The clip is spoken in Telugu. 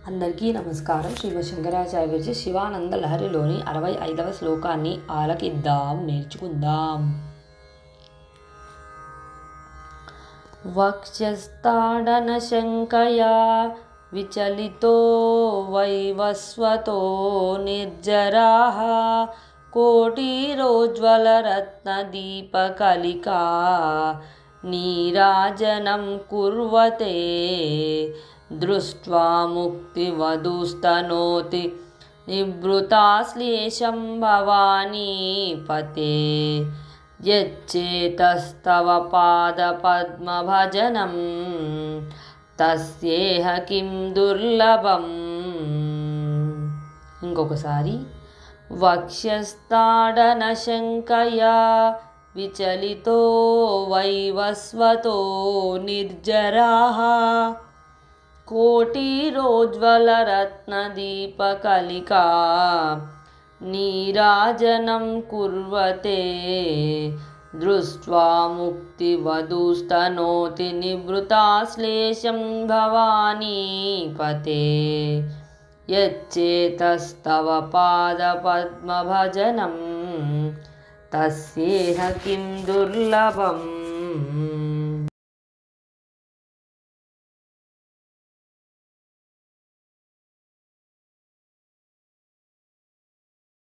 అందరికీ నమస్కారం. శ్రీమద్ శంకరాచార్య విరచి శివానంద లహరిలోని 65వ శ్లోకాన్ని ఆలకిద్దాం, నేర్చుకుందాం. వక్షస్థాడన శంకయా విచలితో వైవస్వతో నిర్జరాః కోటిరోజ్వలరత్నదీపకలికా నీరాజనం కుర్వతే దృష్ట్వా ముక్తివధూస్తనోతి నివృతాశ్లేషం భవానీపతే యచ్చేతస్తవ పాదపద్మభజనం తస్యేహ కిం దుర్లభం. ఇంకొకసారి. వక్షస్థాడన శంకయా విచలితో వైవస్వతో నిర్జరాః కోటిరోజ్వలరత్నదీపకలికా నీరాజనం కుర్వతే దృష్ట్వా ముక్తివధూస్తనోతి నివృతాశ్లేషం భవానీపతే యచ్చేతస్తవ పాదపద్మభజనం తస్యేహ కిం దుర్లభం.